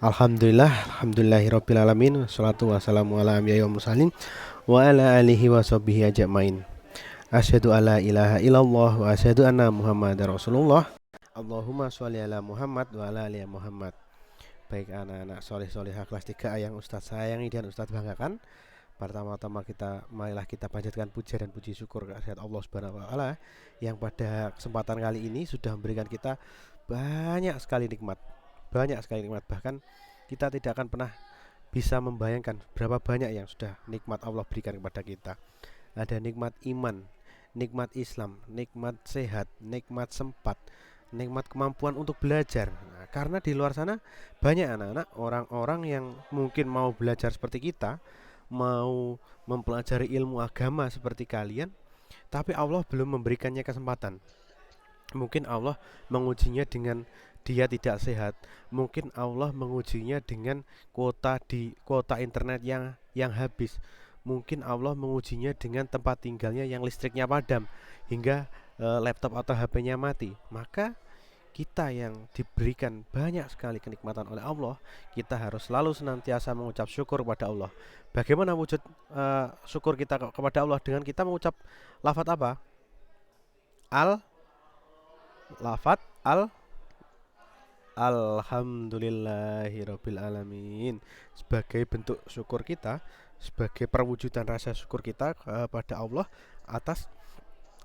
Alhamdulillahirabbil alamin. Wassalatu wassalamu ala anbiya'i wal mursalin wa ala alihi wa sahbihi ajmain. Asyhadu alla ilaha illallah wa asyhadu anna Muhammadar Rasulullah. Allahumma sholli ala Muhammad wa ala ali Muhammad. Baik anak-anak soleh-solehah kelas 3 yang Ustaz sayangi dan Ustaz banggakan. Pertama-tama marilah kita panjatkan puja dan puji syukur kehadirat Allah Subhanahu wa taala yang pada kesempatan kali ini sudah memberikan kita banyak sekali nikmat. Banyak sekali nikmat, bahkan kita tidak akan pernah bisa membayangkan berapa banyak yang sudah nikmat Allah berikan kepada kita. Ada nikmat iman, nikmat Islam, nikmat sehat, nikmat sempat, nikmat kemampuan untuk belajar. Nah, karena di luar sana banyak anak-anak orang-orang yang mungkin mau belajar seperti kita, mau mempelajari ilmu agama seperti kalian, tapi Allah belum memberikannya kesempatan. Mungkin Allah mengujinya dengan dia tidak sehat. Mungkin Allah mengujinya dengan kuota internet yang habis. Mungkin Allah mengujinya dengan tempat tinggalnya yang listriknya padam hingga laptop atau HP-nya mati. Maka kita yang diberikan banyak sekali kenikmatan oleh Allah, kita harus selalu senantiasa mengucap syukur kepada Allah. Bagaimana wujud syukur kita kepada Allah? Dengan kita mengucap lafaz apa? Al lafaz al Alhamdulillahirabbil alamin. Sebagai bentuk syukur kita, sebagai perwujudan rasa syukur kita kepada Allah atas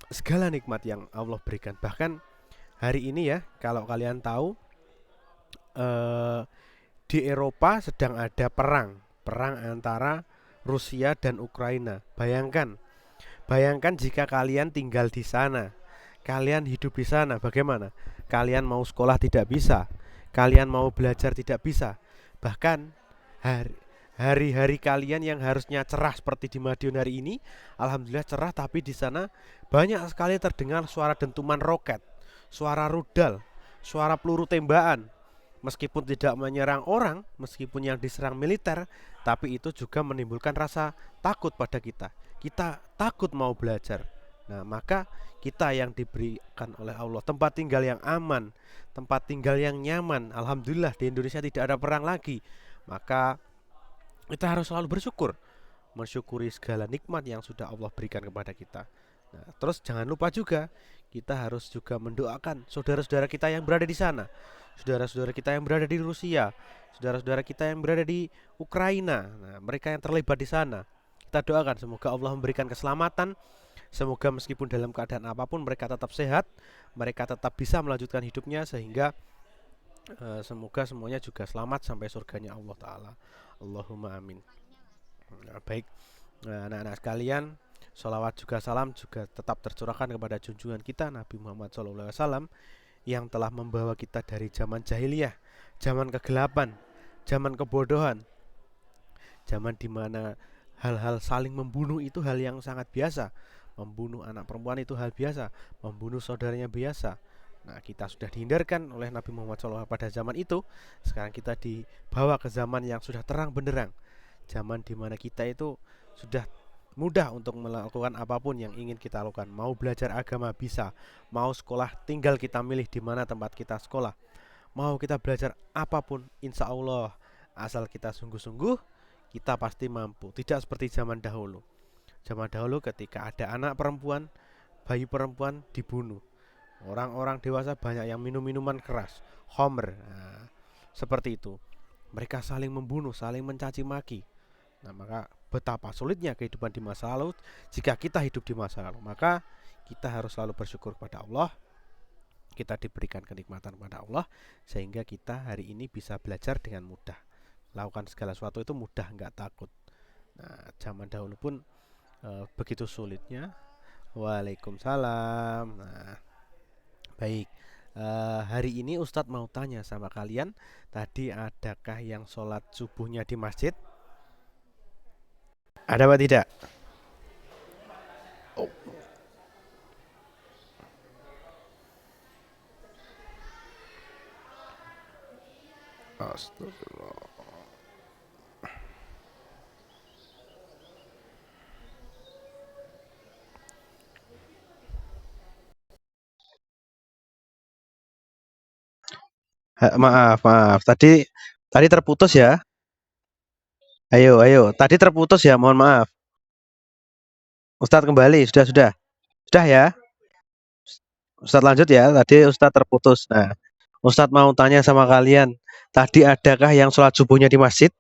segala nikmat yang Allah berikan. Bahkan hari ini ya, kalau kalian tahu eh, di Eropa sedang ada perang antara Rusia dan Ukraina. Bayangkan jika kalian tinggal di sana, kalian hidup di sana, bagaimana? Kalian mau sekolah tidak bisa, kalian mau belajar tidak bisa. Bahkan hari-hari kalian yang harusnya cerah seperti di Madiun hari ini, alhamdulillah cerah, tapi di sana banyak sekali terdengar suara dentuman roket, suara rudal, suara peluru tembakan. Meskipun tidak menyerang orang, meskipun yang diserang militer, tapi itu juga menimbulkan rasa takut pada kita. Kita takut mau belajar. Nah, maka kita yang diberikan oleh Allah tempat tinggal yang aman, tempat tinggal yang nyaman. Alhamdulillah di Indonesia tidak ada perang lagi. Maka kita harus selalu bersyukur, mensyukuri segala nikmat yang sudah Allah berikan kepada kita. Nah, terus jangan lupa juga kita harus juga mendoakan saudara-saudara kita yang berada di sana, saudara-saudara kita yang berada di Rusia, saudara-saudara kita yang berada di Ukraina. Nah, mereka yang terlibat di sana, kita doakan semoga Allah memberikan keselamatan. Semoga meskipun dalam keadaan apapun mereka tetap sehat, mereka tetap bisa melanjutkan hidupnya sehingga semoga semuanya juga selamat sampai surganya Allah Ta'ala. Allahumma amin. Nah, baik, anak-anak sekalian, sholawat juga salam juga tetap tercurahkan kepada junjungan kita Nabi Muhammad SAW yang telah membawa kita dari zaman jahiliyah, zaman kegelapan, zaman kebodohan, zaman dimana hal-hal saling membunuh itu hal yang sangat biasa. Membunuh anak perempuan itu hal biasa, membunuh saudaranya biasa. Nah, kita sudah dihindarkan oleh Nabi Muhammad SAW pada zaman itu. Sekarang kita dibawa ke zaman yang sudah terang benderang, zaman dimana kita itu sudah mudah untuk melakukan apapun yang ingin kita lakukan. Mau belajar agama bisa, mau sekolah tinggal kita milih di mana tempat kita sekolah. Mau kita belajar apapun, insya Allah asal kita sungguh-sungguh, kita pasti mampu. Tidak seperti zaman dahulu. Zaman dahulu ketika ada anak perempuan, bayi perempuan dibunuh. Orang-orang dewasa banyak yang minum minuman keras, homer. Nah, seperti itu. Mereka saling membunuh, saling mencaci maki. Nah, maka betapa sulitnya kehidupan di masa lalu jika kita hidup di masa lalu. Maka kita harus selalu bersyukur kepada Allah. Kita diberikan kenikmatan kepada Allah sehingga kita hari ini bisa belajar dengan mudah. Lakukan segala sesuatu itu mudah, nggak takut. Nah, zaman dahulu pun begitu sulitnya. Waalaikumsalam. Nah, baik. Hari ini Ustadz mau tanya sama kalian, tadi adakah yang sholat subuhnya di masjid? Ada apa tidak? Oh, astagfirullah. Maaf, maaf. Tadi Tadi terputus ya. Ayo, ayo. Tadi terputus ya, mohon maaf. Ustadz kembali, sudah. Sudah ya. Ustadz lanjut ya. Tadi Ustadz terputus. Nah, Ustadz mau tanya sama kalian. Tadi adakah yang sholat subuhnya di masjid?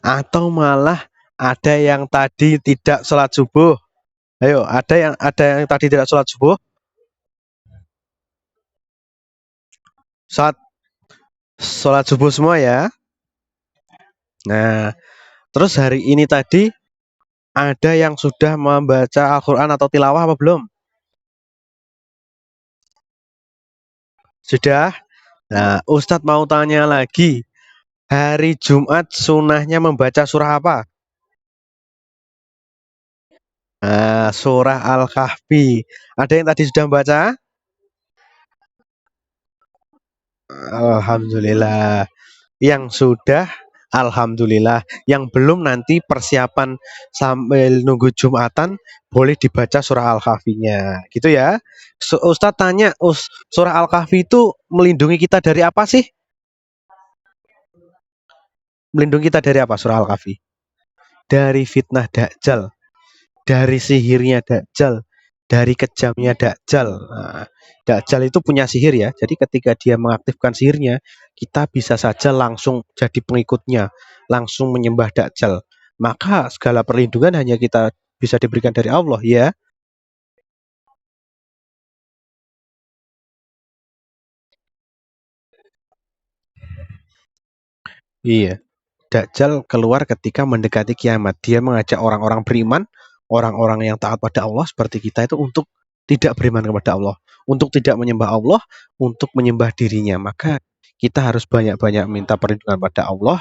Atau malah ada yang tadi tidak sholat subuh? Ayo, ada yang tadi tidak sholat subuh? Sholat sholat subuh semua ya. Nah, terus hari ini tadi ada yang sudah membaca Al-Quran atau tilawah apa belum? Sudah? Nah, Ustadz mau tanya lagi. Hari Jumat sunahnya membaca surah apa? Nah, surah Al-Kahfi. Ada yang tadi sudah membaca? Alhamdulillah. Yang sudah, alhamdulillah. Yang belum nanti persiapan sambil nunggu Jumatan boleh dibaca surah Al-Kahfinya. Gitu ya. Ustadz tanya, surah Al-Kahfi itu melindungi kita dari apa sih? Melindungi kita dari apa surah Al-Kahfi? Dari fitnah Dajjal, dari sihirnya Dajjal, dari kejamnya Dajjal. Nah, Dajjal itu punya sihir ya. Jadi ketika dia mengaktifkan sihirnya, kita bisa saja langsung jadi pengikutnya, langsung menyembah Dajjal. Maka segala perlindungan hanya kita bisa diberikan dari Allah ya. Iya. Dajjal keluar ketika mendekati kiamat. Dia mengajak orang-orang beriman, orang-orang yang taat pada Allah seperti kita itu untuk tidak beriman kepada Allah, untuk tidak menyembah Allah, untuk menyembah dirinya. Maka kita harus banyak-banyak minta perlindungan pada Allah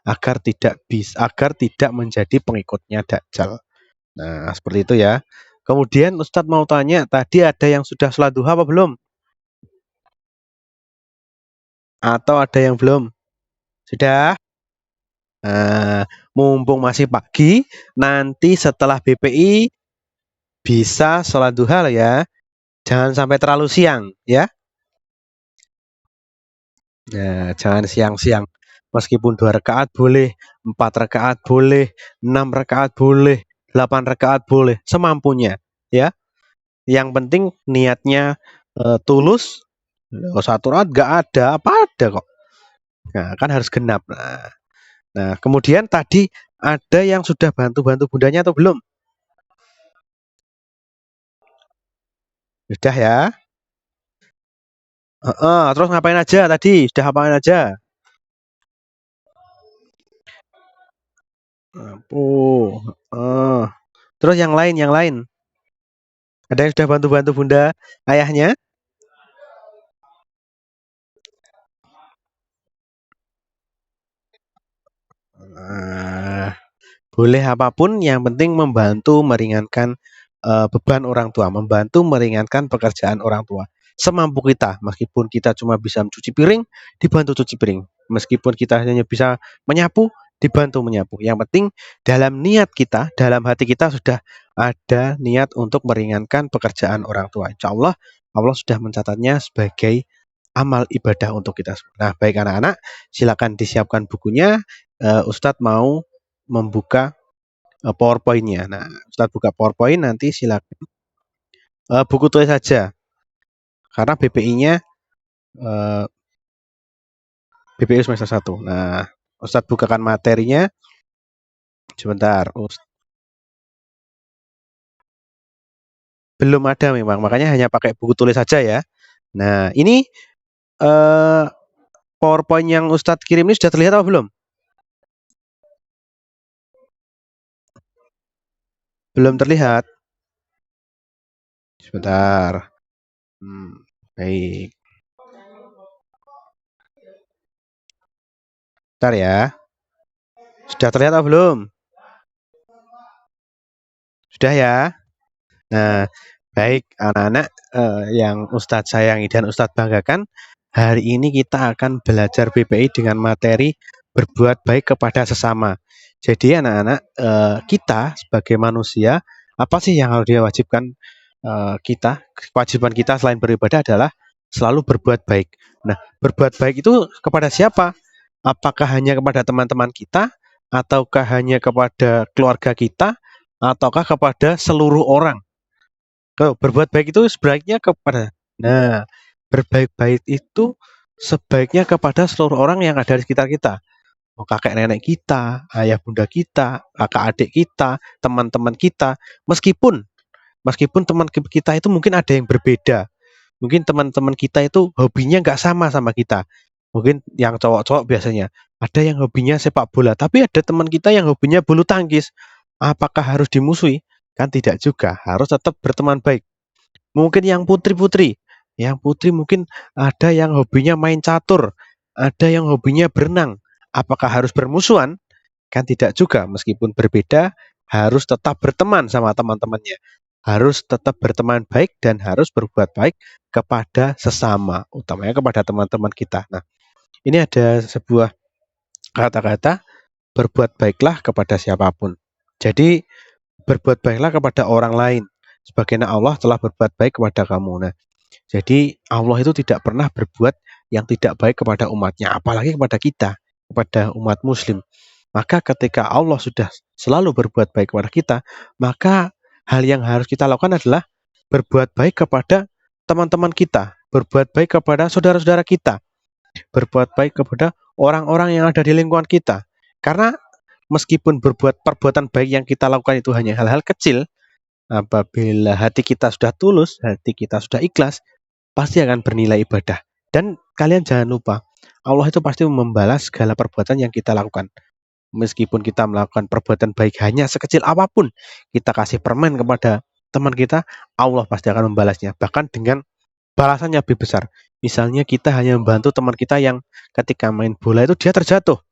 agar tidak menjadi pengikutnya Dajjal. Nah, seperti itu ya. Kemudian Ustadz mau tanya, tadi ada yang sudah sholat duha apa belum? Atau ada yang belum? Sudah? Nah, mumpung masih pagi, nanti setelah BPI bisa sholat duha lah ya. Jangan sampai terlalu siang ya. Ya, jangan siang-siang. Meskipun 2 rakaat boleh, 4 rakaat boleh, 6 rakaat boleh, 8 rakaat boleh, semampunya ya. Yang penting niatnya tulus. Oh, 1 rakaat gak ada, apa ada kok. Nah, kan harus genap. Nah, kemudian tadi ada yang sudah bantu-bantu bundanya atau belum? Sudah ya. Terus ngapain aja tadi? Sudah ngapain aja? Oh, terus yang lain. Ada yang sudah bantu-bantu bunda ayahnya? Nah, boleh apapun, yang penting membantu meringankan beban orang tua, membantu meringankan pekerjaan orang tua. Semampu kita, meskipun kita cuma bisa mencuci piring, dibantu cuci piring. Meskipun kita hanya bisa menyapu, dibantu menyapu. Yang penting dalam niat kita, dalam hati kita sudah ada niat untuk meringankan pekerjaan orang tua. Insya Allah, Allah sudah mencatatnya sebagai amal ibadah untuk kita semua. Nah, baik anak-anak, silakan disiapkan bukunya. Ustadz mau membuka PowerPoint-nya. Nah, Ustadz buka PowerPoint, nanti silakan buku tulis saja. Karena BPI-nya BPI semester 1. Nah, Ustadz bukakan materinya. Sebentar. Belum ada memang, makanya hanya pakai buku tulis saja ya. Nah, ini eh, PowerPoint yang Ustadz kirim ini sudah terlihat apa belum? Belum terlihat. Sebentar. Baik. Bentar ya. Sudah terlihat apa belum? Sudah ya. Nah, baik anak-anak yang Ustadz sayangi dan Ustadz banggakan, hari ini kita akan belajar BPI dengan materi berbuat baik kepada sesama. Jadi anak-anak, kita sebagai manusia, apa sih yang harus diwajibkan kita? Kewajiban kita selain beribadah adalah selalu berbuat baik. Nah, berbuat baik itu kepada siapa? Apakah hanya kepada teman-teman kita, ataukah hanya kepada keluarga kita, ataukah kepada seluruh orang? Kalau berbuat baik itu sebaiknya kepada, nah, berbaik baik itu sebaiknya kepada seluruh orang yang ada di sekitar kita. Mau kakek nenek kita, ayah bunda kita, kakak adik kita, teman-teman kita, meskipun meskipun teman kita itu mungkin ada yang berbeda. Mungkin teman-teman kita itu hobinya nggak sama kita. Mungkin yang cowok-cowok biasanya ada yang hobinya sepak bola, tapi ada teman kita yang hobinya bulu tangkis. Apakah harus dimusuhi? Kan tidak juga, harus tetap berteman baik. Mungkin yang putri mungkin ada yang hobinya main catur, ada yang hobinya berenang. Apakah harus bermusuhan? Kan tidak juga, meskipun berbeda harus tetap berteman sama teman-temannya. Harus tetap berteman baik dan harus berbuat baik kepada sesama, utamanya kepada teman-teman kita. Nah, ini ada sebuah kata-kata, berbuat baiklah kepada siapapun. Jadi berbuat baiklah kepada orang lain, sebagaimana Allah telah berbuat baik kepada kamu. Nah, jadi Allah itu tidak pernah berbuat yang tidak baik kepada umatnya, apalagi kepada kita, kepada umat muslim. Maka ketika Allah sudah selalu berbuat baik kepada kita, maka hal yang harus kita lakukan adalah berbuat baik kepada teman-teman kita, berbuat baik kepada saudara-saudara kita, berbuat baik kepada orang-orang yang ada di lingkungan kita. Karena meskipun berbuat perbuatan baik yang kita lakukan itu hanya hal-hal kecil, apabila hati kita sudah tulus, hati kita sudah ikhlas, pasti akan bernilai ibadah. Dan kalian jangan lupa, Allah itu pasti membalas segala perbuatan yang kita lakukan. Meskipun kita melakukan perbuatan baik hanya sekecil apapun, kita kasih permen kepada teman kita, Allah pasti akan membalasnya, bahkan dengan balasannya lebih besar. Misalnya kita hanya membantu teman kita yang ketika main bola itu dia terjatuh.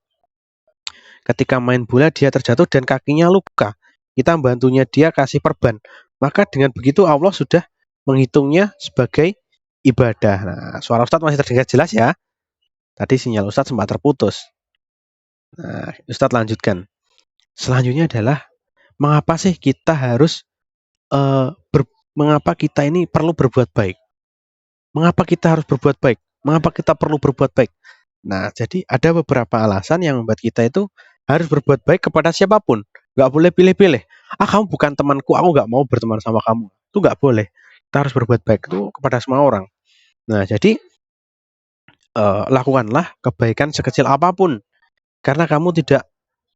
Ketika main bola dia terjatuh dan kakinya luka. Kita membantunya, dia kasih perban. Maka dengan begitu Allah sudah menghitungnya sebagai ibadah. Nah, suara Ustadz masih terdengar jelas ya? Tadi sinyal Ustadz sempat terputus. Nah, Ustadz lanjutkan. Selanjutnya adalah mengapa sih kita harus mengapa kita ini perlu berbuat baik? Mengapa kita harus berbuat baik? Mengapa kita perlu berbuat baik? Nah, jadi ada beberapa alasan yang membuat kita itu harus berbuat baik kepada siapapun. Nggak boleh pilih-pilih. Ah, kamu bukan temanku, aku nggak mau berteman sama kamu. Itu nggak boleh. Kita harus berbuat baik itu kepada semua orang. Nah, jadi lakukanlah kebaikan sekecil apapun. Karena kamu tidak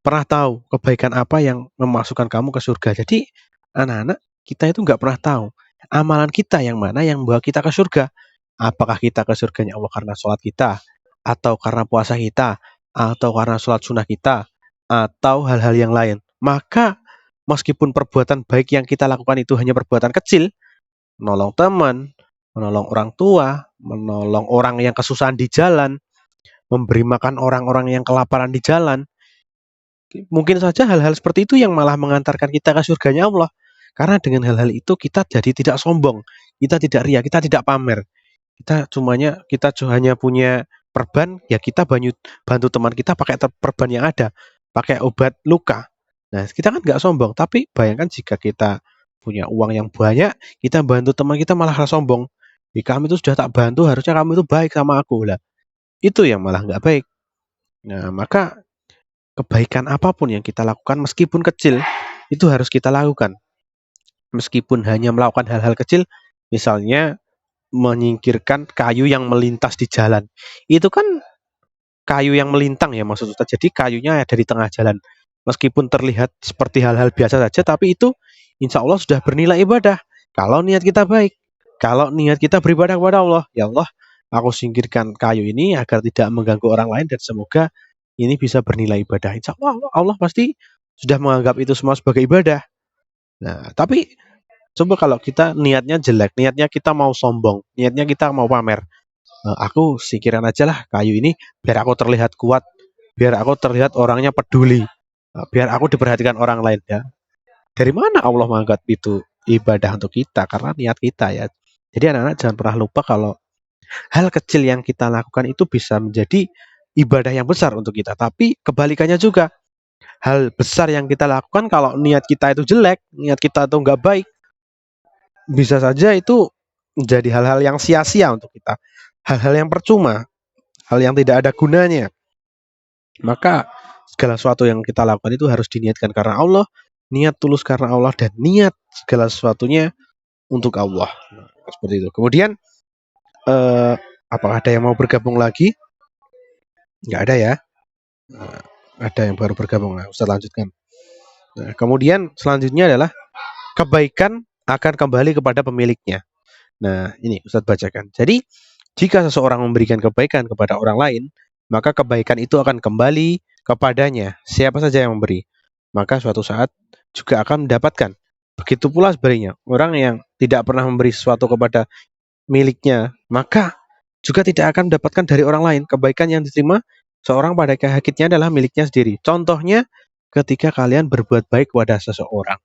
pernah tahu kebaikan apa yang memasukkan kamu ke surga. Jadi, anak-anak, kita itu nggak pernah tahu amalan kita yang mana yang membawa kita ke surga. Apakah kita ke surganya Allah karena sholat kita, atau karena puasa kita, atau karena sholat sunnah kita, atau hal-hal yang lain. Maka meskipun perbuatan baik yang kita lakukan itu hanya perbuatan kecil, menolong teman, menolong orang tua, menolong orang yang kesusahan di jalan, memberi makan orang-orang yang kelaparan di jalan, mungkin saja hal-hal seperti itu yang malah mengantarkan kita ke surganya Allah. Karena dengan hal-hal itu kita jadi tidak sombong, kita tidak ria, kita tidak pamer. Kita hanya punya perban, ya kita bantu teman kita pakai perban yang ada, pakai obat luka. Nah, kita kan nggak sombong, tapi bayangkan jika kita punya uang yang banyak, kita bantu teman kita malah sombong. Kami itu sudah tak bantu, harusnya kamu itu baik sama aku lah. Itu yang malah nggak baik. Nah, maka kebaikan apapun yang kita lakukan meskipun kecil itu harus kita lakukan. Meskipun hanya melakukan hal-hal kecil, misalnya menyingkirkan kayu yang melintas di jalan. Itu kan kayu yang melintang ya maksud Ustaz. Jadi kayunya ada di tengah jalan. Meskipun terlihat seperti hal-hal biasa saja, tapi itu insya Allah sudah bernilai ibadah. Kalau niat kita baik, kalau niat kita beribadah kepada Allah, ya Allah, aku singkirkan kayu ini agar tidak mengganggu orang lain dan semoga ini bisa bernilai ibadah. Insya Allah, Allah pasti sudah menganggap itu semua sebagai ibadah. Nah, tapi coba kalau kita niatnya jelek, niatnya kita mau sombong, niatnya kita mau pamer. Aku singkiran aja lah kayu ini biar aku terlihat kuat, biar aku terlihat orangnya peduli, biar aku diperhatikan orang lain ya. Dari mana Allah menganggap itu ibadah untuk kita? Karena niat kita ya. Jadi anak-anak jangan pernah lupa kalau hal kecil yang kita lakukan itu bisa menjadi ibadah yang besar untuk kita. Tapi kebalikannya juga, hal besar yang kita lakukan kalau niat kita itu jelek, niat kita itu nggak baik, bisa saja itu menjadi hal-hal yang sia-sia untuk kita, hal-hal yang percuma, hal yang tidak ada gunanya. Maka segala sesuatu yang kita lakukan itu harus diniatkan karena Allah, niat tulus karena Allah, dan niat segala sesuatunya untuk Allah. Nah, seperti itu. Kemudian apakah ada yang mau bergabung lagi? Nggak ada ya. Ada yang baru bergabung. Nah, Ustaz lanjutkan. Nah, kemudian selanjutnya adalah kebaikan akan kembali kepada pemiliknya. Nah, ini Ustaz bacakan. Jadi, jika seseorang memberikan kebaikan kepada orang lain, maka kebaikan itu akan kembali kepadanya, siapa saja yang memberi. Maka suatu saat juga akan mendapatkan. Begitu pula sebaliknya, orang yang tidak pernah memberi sesuatu kepada miliknya, maka juga tidak akan mendapatkan dari orang lain. Kebaikan yang diterima seorang pada hakikatnya adalah miliknya sendiri. Contohnya, ketika kalian berbuat baik kepada seseorang.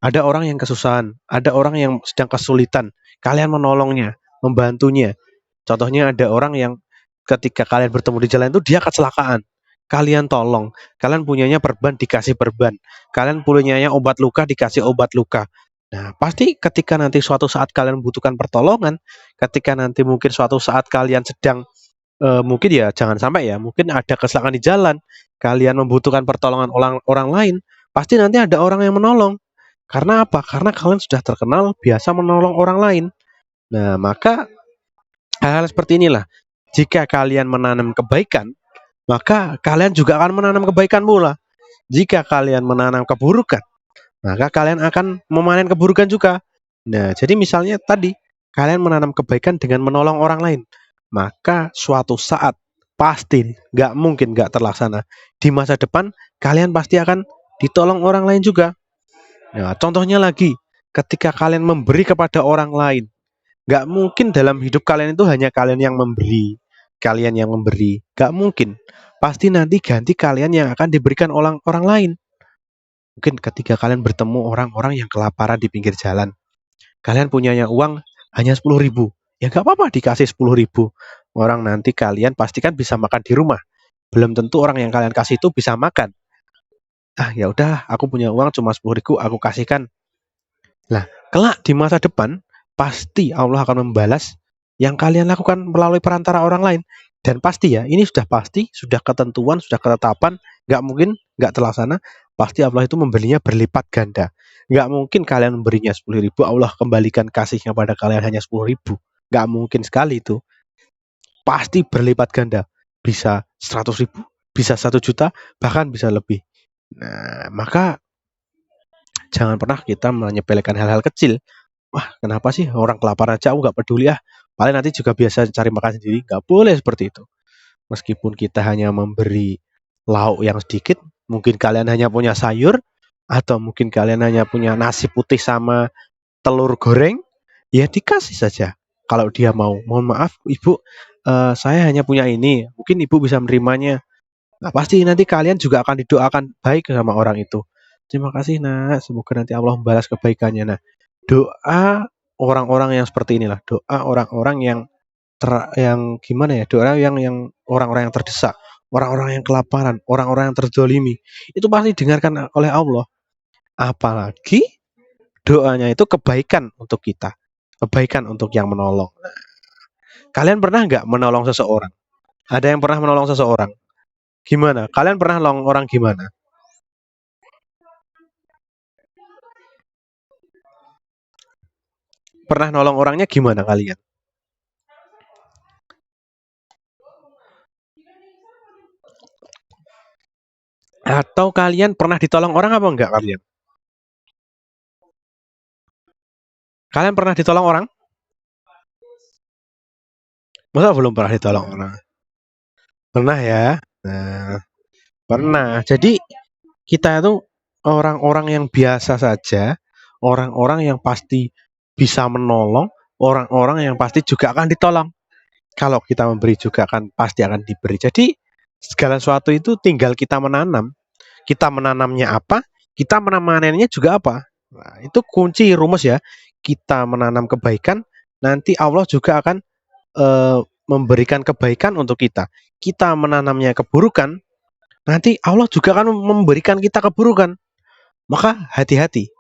Ada orang yang kesusahan, ada orang yang sedang kesulitan, kalian menolongnya, membantunya. Contohnya ada orang yang ketika kalian bertemu di jalan itu dia kecelakaan. Kalian tolong, kalian punyanya perban dikasih perban, kalian punyanya obat luka dikasih obat luka. Nah, pasti ketika nanti suatu saat kalian membutuhkan pertolongan, ketika nanti mungkin suatu saat kalian sedang mungkin ya jangan sampai ya, mungkin ada kecelakaan di jalan, kalian membutuhkan pertolongan orang orang lain, pasti nanti ada orang yang menolong. Karena apa? Karena kalian sudah terkenal biasa menolong orang lain. Nah, maka hal-hal seperti inilah. Jika kalian menanam kebaikan, maka kalian juga akan menanam kebaikan pula. Jika kalian menanam keburukan, maka kalian akan memanen keburukan juga. Nah, jadi misalnya tadi, kalian menanam kebaikan dengan menolong orang lain, maka suatu saat pasti nggak mungkin nggak terlaksana. Di masa depan, kalian pasti akan ditolong orang lain juga. Nah, contohnya lagi, ketika kalian memberi kepada orang lain, nggak mungkin dalam hidup kalian itu hanya kalian yang memberi, kalian yang memberi, nggak mungkin. Pasti nanti ganti kalian yang akan diberikan orang lain. Mungkin ketika kalian bertemu orang-orang yang kelaparan di pinggir jalan, kalian punyanya uang hanya 10.000, ya nggak apa-apa dikasih 10.000. Orang nanti kalian pastikan bisa makan di rumah. Belum tentu orang yang kalian kasih itu bisa makan. Ah ya udah, aku punya uang cuma 10.000, aku kasihkan. Nah, kelak di masa depan pasti Allah akan membalas yang kalian lakukan melalui perantara orang lain. Dan pasti ya, ini sudah pasti, sudah ketentuan, sudah ketetapan, nggak mungkin nggak terlaksana. Pasti Allah itu memberinya berlipat ganda. Nggak mungkin kalian memberinya 10.000, Allah kembalikan kasihnya pada kalian hanya 10.000. Nggak mungkin sekali itu. Pasti berlipat ganda. Bisa 100.000, bisa 1 juta, bahkan bisa lebih. Nah, maka jangan pernah kita menyepelekan hal-hal kecil. Wah, kenapa sih orang kelaparan aja aku nggak peduli ah. Paling nanti juga biasa cari makan sendiri. Nggak boleh seperti itu. Meskipun kita hanya memberi lauk yang sedikit, mungkin kalian hanya punya sayur, atau mungkin kalian hanya punya nasi putih sama telur goreng, ya dikasih saja. Kalau dia mau, mohon maaf ibu, saya hanya punya ini, mungkin ibu bisa menerimanya. Nah, pasti nanti kalian juga akan didoakan baik sama orang itu. Terima kasih nak, semoga nanti Allah membalas kebaikannya. Nah, doa orang-orang yang seperti inilah, doa orang-orang yang gimana ya, doa yang orang-orang yang terdesak, orang-orang yang kelaparan, orang-orang yang terzolimi, itu pasti didengarkan oleh Allah. Apalagi doanya itu kebaikan untuk kita, kebaikan untuk yang menolong. Kalian pernah nggak menolong seseorang? Ada yang pernah menolong seseorang? Gimana? Kalian pernah nolong orang gimana? Pernah nolong orangnya gimana kalian? Atau kalian pernah ditolong orang apa enggak kalian? Kalian pernah ditolong orang? Masa belum pernah ditolong orang? Pernah ya? Nah, pernah. Jadi kita itu orang-orang yang biasa saja, orang-orang yang pasti bisa menolong, orang-orang yang pasti juga akan ditolong. Kalau kita memberi juga akan pasti akan diberi. Jadi segala sesuatu itu tinggal kita menanam. Kita menanamnya apa, kita menanamnya juga apa. Nah, itu kunci rumus ya. Kita menanam kebaikan, nanti Allah juga akan memberikan kebaikan untuk kita. Kita menanamnya keburukan, nanti Allah juga akan memberikan kita keburukan. Maka hati-hati.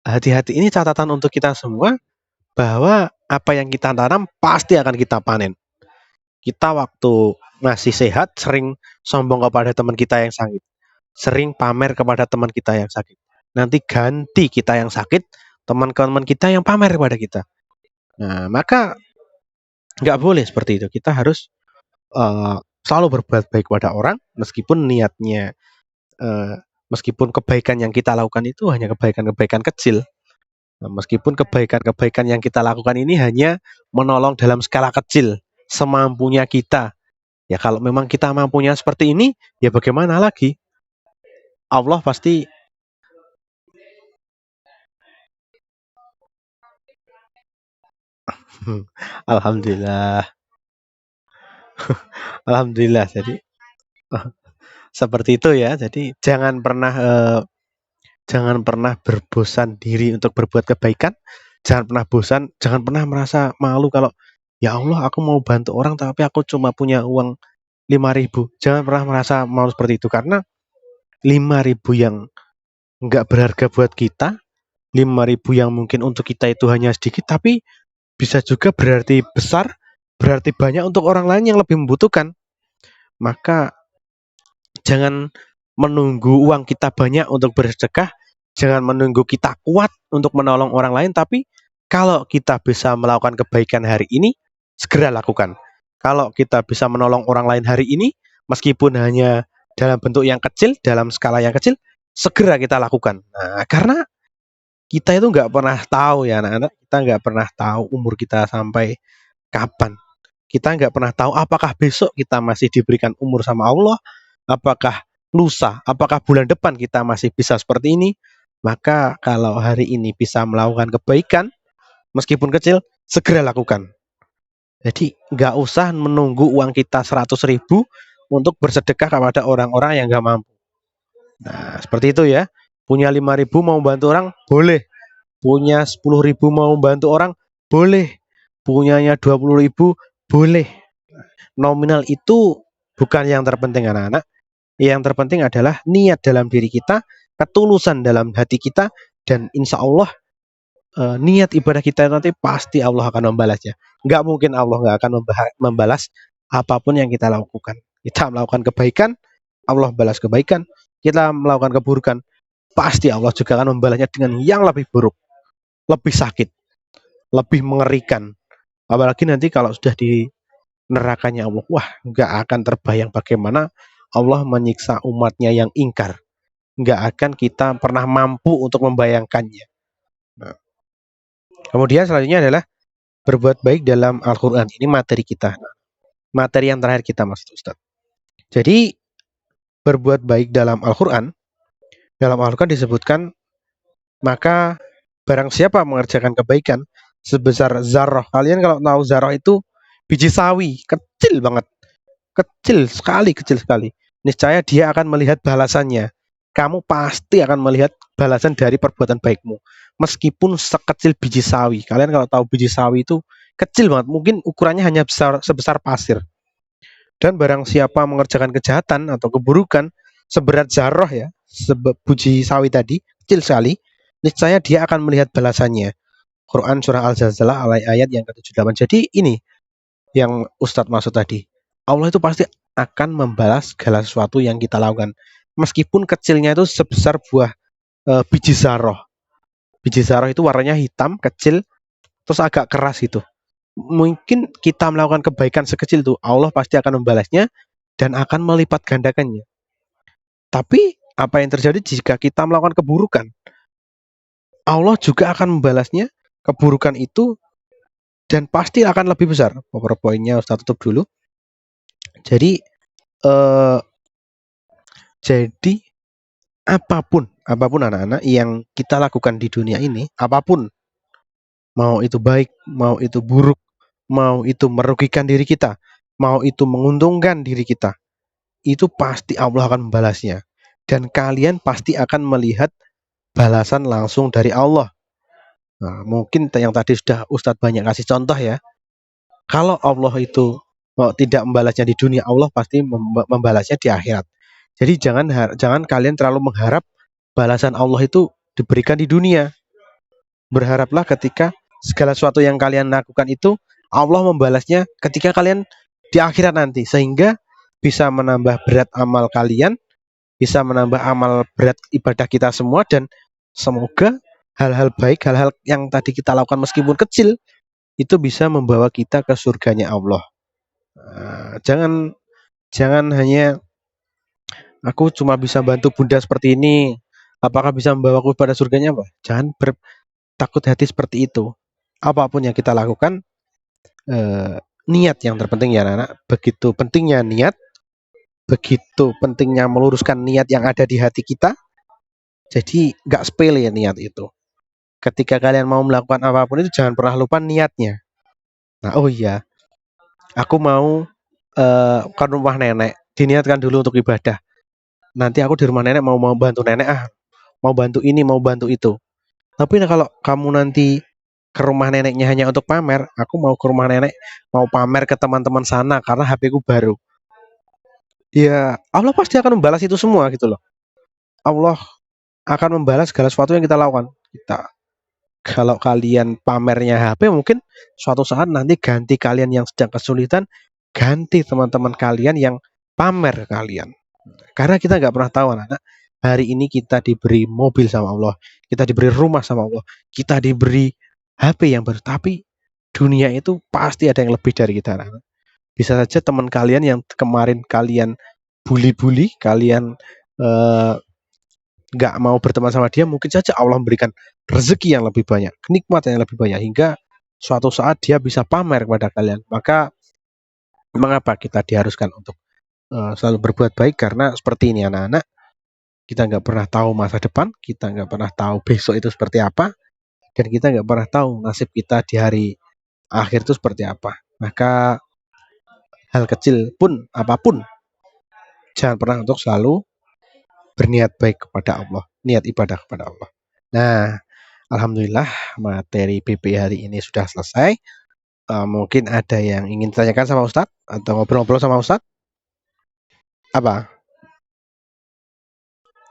Hati-hati ini catatan untuk kita semua bahwa Apa yang kita tanam pasti akan kita panen. Kita waktu masih sehat sering sombong kepada teman kita yang sakit, sering pamer kepada teman kita yang sakit. Nanti ganti kita yang sakit, teman-teman kita yang pamer kepada kita. Nah, maka nggak boleh seperti itu. Kita harus selalu berbuat baik kepada orang, meskipun niatnya, meskipun kebaikan yang kita lakukan itu hanya kebaikan-kebaikan kecil. Nah, meskipun kebaikan-kebaikan yang kita lakukan ini hanya menolong dalam skala kecil, semampunya kita. Ya kalau memang kita mampunya seperti ini, ya bagaimana lagi? Allah pasti Alhamdulillah, alhamdulillah. Jadi seperti itu ya. Jadi jangan pernah berbosan diri untuk berbuat kebaikan. Jangan pernah bosan, jangan pernah merasa malu kalau ya Allah aku mau bantu orang tapi aku cuma punya uang 5.000. Jangan pernah merasa malu seperti itu karena 5.000 yang nggak berharga buat kita, 5.000 yang mungkin untuk kita itu hanya sedikit, tapi bisa juga berarti besar, berarti banyak untuk orang lain yang lebih membutuhkan. Maka jangan menunggu uang kita banyak untuk bersedekah, jangan menunggu kita kuat untuk menolong orang lain, tapi kalau kita bisa melakukan kebaikan hari ini, segera lakukan. Kalau kita bisa menolong orang lain hari ini, meskipun hanya dalam bentuk yang kecil, dalam skala yang kecil, segera kita lakukan. Nah, karena kita itu nggak pernah tahu ya anak-anak, kita nggak pernah tahu umur kita sampai kapan. Kita nggak pernah tahu apakah besok kita masih diberikan umur sama Allah, apakah lusa, apakah bulan depan kita masih bisa seperti ini. Maka kalau hari ini bisa melakukan kebaikan, meskipun kecil, segera lakukan. Jadi nggak usah menunggu uang kita 100.000 untuk bersedekah kepada orang-orang yang nggak mampu. Nah, seperti itu ya. Punya 5.000 mau bantu orang, boleh. Punya 10.000 mau bantu orang, boleh. Punyanya 20.000, boleh. Nominal itu bukan yang terpenting anak-anak. Yang terpenting adalah niat dalam diri kita, ketulusan dalam hati kita, dan insya Allah niat ibadah kita nanti pasti Allah akan membalasnya. Nggak mungkin Allah nggak akan membalas apapun yang kita lakukan. Kita melakukan kebaikan, Allah balas kebaikan. Kita melakukan keburukan, pasti Allah juga akan membalasnya dengan yang lebih buruk, lebih sakit, lebih mengerikan. Apalagi nanti kalau sudah di nerakanya Allah, wah nggak akan terbayang bagaimana Allah menyiksa umatnya yang ingkar. Nggak akan kita pernah mampu untuk membayangkannya. Nah, kemudian selanjutnya adalah berbuat baik dalam Al-Quran. Ini materi kita. Materi yang terakhir kita, Mas Ustaz. Jadi, berbuat baik dalam Al-Quran disebutkan, maka barang siapa mengerjakan kebaikan sebesar zarah. Kalian kalau tahu zarah itu biji sawi, kecil banget. Kecil sekali. Niscaya dia akan melihat balasannya. Kamu pasti akan melihat balasan dari perbuatan baikmu. Meskipun sekecil biji sawi. Kalian kalau tahu biji sawi itu kecil banget. Mungkin ukurannya hanya sebesar pasir. Dan barang siapa mengerjakan kejahatan atau keburukan seberat zarah ya, biji sawi tadi, kecil sekali, niscaya dia akan melihat balasannya. Quran surah Al-Zalzalah ayat yang ke-78. Jadi ini yang Ustadz maksud tadi. Allah itu pasti akan membalas segala sesuatu yang kita lakukan. Meskipun kecilnya itu sebesar buah biji zarah. Biji zarah itu warnanya hitam, kecil, terus agak keras gitu. Mungkin kita melakukan kebaikan sekecil itu, Allah pasti akan membalasnya dan akan melipat gandakannya. Tapi apa yang terjadi jika kita melakukan keburukan? Allah juga akan membalasnya, keburukan itu, dan pasti akan lebih besar. PowerPoint-nya Ustaz tutup dulu. Jadi eh, jadi apapun anak-anak yang kita lakukan di dunia ini, apapun, mau itu baik, mau itu buruk, mau itu merugikan diri kita, mau itu menguntungkan diri kita, itu pasti Allah akan membalasnya. Dan kalian pasti akan melihat balasan langsung dari Allah. Nah, mungkin yang tadi sudah Ustadz banyak kasih contoh ya. Kalau Allah itu tidak membalasnya di dunia, Allah pasti membalasnya di akhirat. Jadi jangan kalian terlalu mengharap balasan Allah itu diberikan di dunia. Berharaplah ketika segala sesuatu yang kalian lakukan itu Allah membalasnya ketika kalian di akhirat nanti, sehingga bisa menambah berat amal kalian, bisa menambah amal berat ibadah kita semua, dan semoga hal-hal baik, hal-hal yang tadi kita lakukan meskipun kecil, itu bisa membawa kita ke surganya Allah. Jangan jangan hanya aku cuma bisa bantu bunda seperti ini, apakah bisa membawaku pada surganya, Pak? Jangan bertakut hati seperti itu. Apapun yang kita lakukan, niat yang terpenting ya anak. Begitu pentingnya niat, begitu pentingnya meluruskan niat yang ada di hati kita. Jadi nggak sepele ya niat itu. Ketika kalian mau melakukan apapun itu, jangan pernah lupa niatnya. Nah, oh iya, aku mau ke rumah nenek, diniatkan dulu untuk ibadah. Nanti aku di rumah nenek mau bantu nenek, mau bantu ini, mau bantu itu. Tapi kalau kamu nanti ke rumah neneknya hanya untuk pamer, aku mau ke rumah nenek mau pamer ke teman-teman sana karena HP ku baru. Ya, Allah pasti akan membalas itu semua gitu loh. Allah akan membalas segala sesuatu yang kita lakukan. Kalau kalian pamernya HP, mungkin suatu saat nanti ganti kalian yang sedang kesulitan, ganti teman-teman kalian yang pamer kalian. Karena kita nggak pernah tahu anak-anak, hari ini kita diberi mobil sama Allah, kita diberi rumah sama Allah, kita diberi HP yang baru, tapi dunia itu pasti ada yang lebih dari kita, anak-anak. Bisa saja teman kalian yang kemarin kalian bully-bully, kalian nggak mau berteman sama dia, mungkin saja Allah memberikan rezeki yang lebih banyak, kenikmatan yang lebih banyak, hingga suatu saat dia bisa pamer kepada kalian. Maka mengapa kita diharuskan untuk selalu berbuat baik? Karena seperti ini anak-anak, kita nggak pernah tahu masa depan, kita nggak pernah tahu besok itu seperti apa, dan kita nggak pernah tahu nasib kita di hari akhir itu seperti apa. Maka hal kecil pun apapun, jangan pernah untuk selalu berniat baik kepada Allah, niat ibadah kepada Allah. Nah, alhamdulillah materi BP hari ini sudah selesai. Mungkin ada yang ingin ditanyakan sama Ustadz atau ngobrol-ngobrol sama Ustadz? Apa?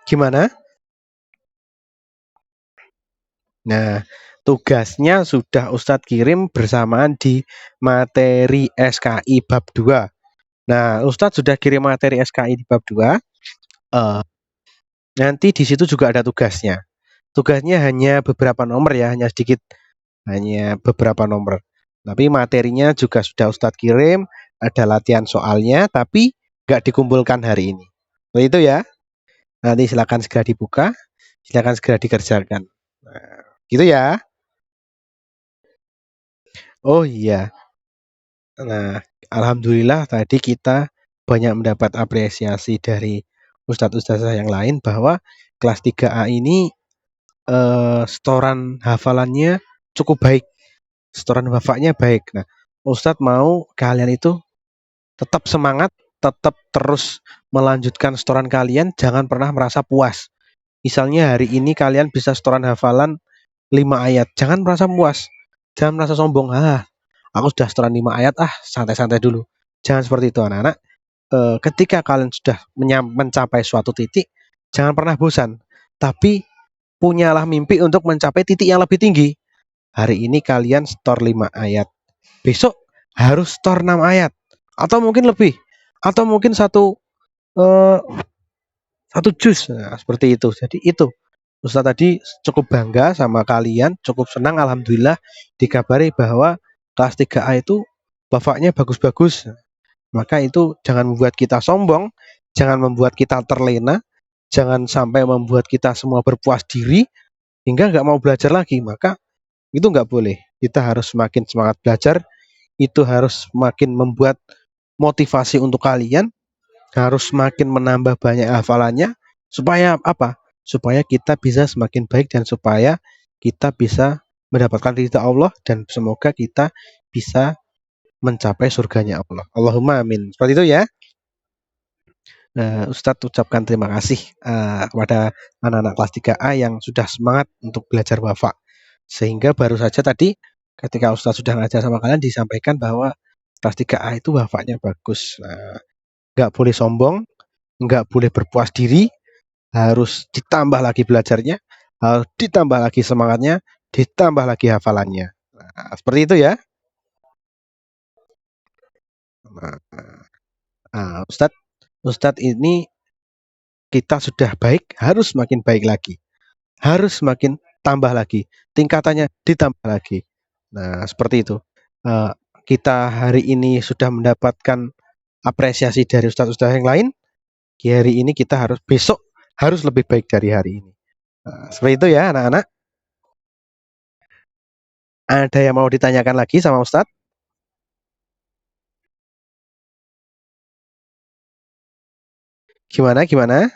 Gimana? Nah, tugasnya sudah Ustadz kirim bersamaan di materi SKI bab 2. Nah, Ustadz sudah kirim materi SKI di bab 2. Nanti di situ juga ada tugasnya. Tugasnya hanya beberapa nomor ya, hanya sedikit, hanya beberapa nomor. Tapi materinya juga sudah Ustadz kirim, ada latihan soalnya, tapi nggak dikumpulkan hari ini. Seperti itu ya. Nanti silakan segera dibuka, silakan segera dikerjakan. Nah, gitu ya. Oh iya. Nah, alhamdulillah tadi kita banyak mendapat apresiasi dari ustadz-ustadzah yang lain bahwa kelas 3A ini setoran hafalannya cukup baik, setoran hafalnya baik. Nah, Ustadz mau kalian itu tetap semangat, tetap terus melanjutkan setoran kalian, jangan pernah merasa puas. Misalnya hari ini kalian bisa setoran hafalan 5 ayat, jangan merasa puas, jangan merasa sombong. Aku sudah setoran 5 ayat, santai-santai dulu. Jangan seperti itu anak-anak. Ketika kalian sudah mencapai suatu titik, jangan pernah bosan, tapi punyalah mimpi untuk mencapai titik yang lebih tinggi. Hari ini kalian setor 5 ayat, besok harus setor 6 ayat, atau mungkin lebih, atau mungkin satu juz. Nah, seperti itu. Jadi itu Ustaz tadi cukup bangga sama kalian, cukup senang alhamdulillah dikabari bahwa kelas 3A itu bapaknya bagus-bagus. Maka itu jangan membuat kita sombong, jangan membuat kita terlena, jangan sampai membuat kita semua berpuas diri hingga nggak mau belajar lagi. Maka itu nggak boleh. Kita harus semakin semangat belajar, itu harus semakin membuat motivasi untuk kalian, harus semakin menambah banyak hafalannya, supaya apa? Supaya kita bisa semakin baik dan supaya kita bisa mendapatkan ridha Allah dan semoga kita bisa mencapai surganya Allah. Allahumma amin. Seperti itu ya. Ustadz ucapkan terima kasih kepada anak-anak kelas 3A yang sudah semangat untuk belajar wafa. Sehingga baru saja tadi ketika Ustadz sudah ngajar sama kalian disampaikan bahwa kelas 3A itu wafanya bagus. Nggak boleh sombong, nggak boleh berpuas diri, harus ditambah lagi belajarnya, harus ditambah lagi semangatnya, ditambah lagi hafalannya. Nah, seperti itu ya. Nah, Ustadz, Ustadz ini kita sudah baik, harus makin baik lagi, harus makin tambah lagi, tingkatannya ditambah lagi. Nah, seperti itu. Eh, kita hari ini sudah mendapatkan apresiasi dari ustadz-ustadz yang lain. Di hari ini kita harus besok harus lebih baik dari hari ini. Nah, seperti itu ya anak-anak. Ada yang mau ditanyakan lagi sama Ustadz? Gimana gimana?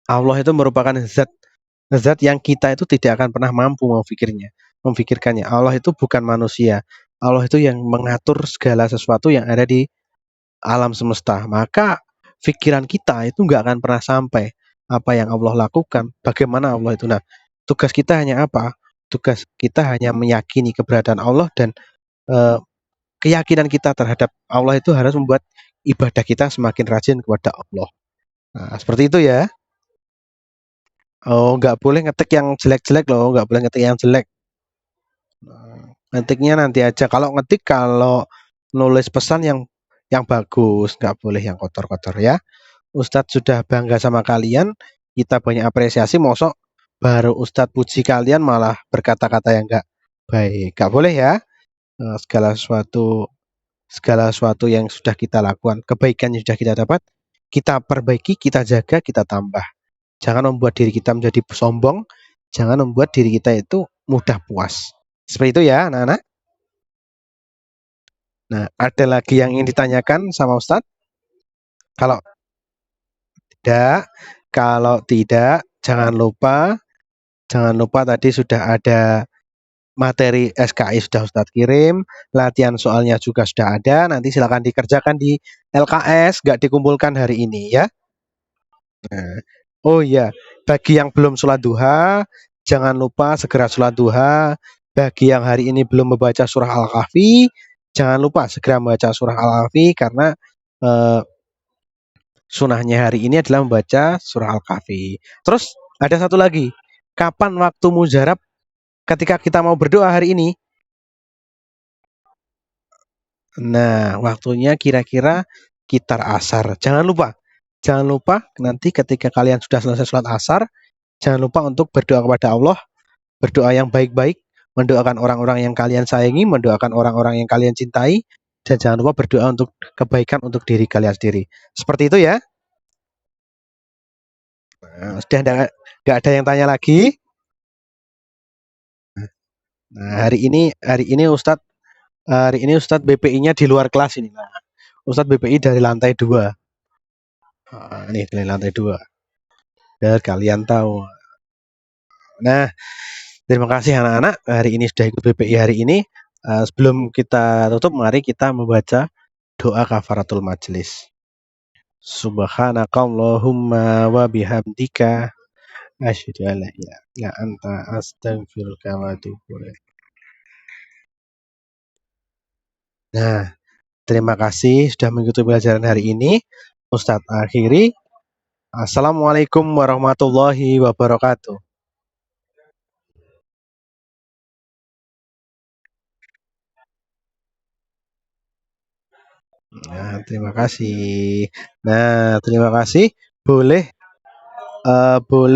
Allah itu merupakan zat zat yang kita itu tidak akan pernah mampu memfikirkannya. Allah itu bukan manusia. Allah itu yang mengatur segala sesuatu yang ada di alam semesta. Maka pikiran kita itu nggak akan pernah sampai apa yang Allah lakukan, bagaimana Allah itu. Nah, tugas kita hanya apa? Tugas kita hanya meyakini keberadaan Allah dan eh, keyakinan kita terhadap Allah itu harus membuat ibadah kita semakin rajin kepada Allah. Nah, seperti itu ya. Oh, nggak boleh ngetik yang jelek-jelek loh, nggak boleh ngetik yang jelek. Ngetiknya nanti aja. Kalau nulis pesan yang bagus, nggak boleh yang kotor-kotor ya. Ustadz sudah bangga sama kalian, kita banyak apresiasi, mosok baru Ustadz puji kalian malah berkata-kata yang nggak baik. Nggak boleh ya. Segala sesuatu yang sudah kita lakukan, kebaikan yang sudah kita dapat, kita perbaiki, kita jaga, kita tambah. Jangan membuat diri kita menjadi sombong, jangan membuat diri kita itu mudah puas. Seperti itu ya, anak-anak. Nah, ada lagi yang ingin ditanyakan sama Ustadz? Kalau tidak, kalau tidak, jangan lupa tadi sudah ada materi SKI sudah Ustadz kirim, latihan soalnya juga sudah ada. Nanti silakan dikerjakan di LKS, nggak dikumpulkan hari ini ya. Nah, oh iya, bagi yang belum sholat duha, jangan lupa segera sholat duha. Bagi yang hari ini belum membaca surah Al-Kahfi, jangan lupa segera membaca surah Al-Kahfi karena eh, sunahnya hari ini adalah membaca surah Al-Kahfi. Terus ada satu lagi, kapan waktu mujarab ketika kita mau berdoa hari ini? Nah, waktunya kira-kira sekitar asar. Jangan lupa nanti ketika kalian sudah selesai sholat asar, jangan lupa untuk berdoa kepada Allah, berdoa yang baik-baik, mendoakan orang-orang yang kalian sayangi, mendoakan orang-orang yang kalian cintai, dan jangan lupa berdoa untuk kebaikan untuk diri kalian sendiri. Seperti itu ya. Nah, sudah nggak ada yang tanya lagi. Nah, hari ini Ustadz BPI-nya di luar kelas ini. Nah, Ustadz BPI dari lantai 2. Ini dari lantai 2. Biar kalian tahu. Nah, terima kasih anak-anak. Hari ini sudah ikut BPI hari ini. Sebelum kita tutup, mari kita membaca doa kafaratul majelis. Subhanakallahumma wa bihamdika asyhadu an la ilaha illa anta astaghfiruka wa atubu ilaik. Nah, terima kasih sudah mengikuti pelajaran hari ini. Ustadz akhiri. Assalamualaikum warahmatullahi wabarakatuh. Nah, terima kasih. Nah, terima kasih. Boleh boleh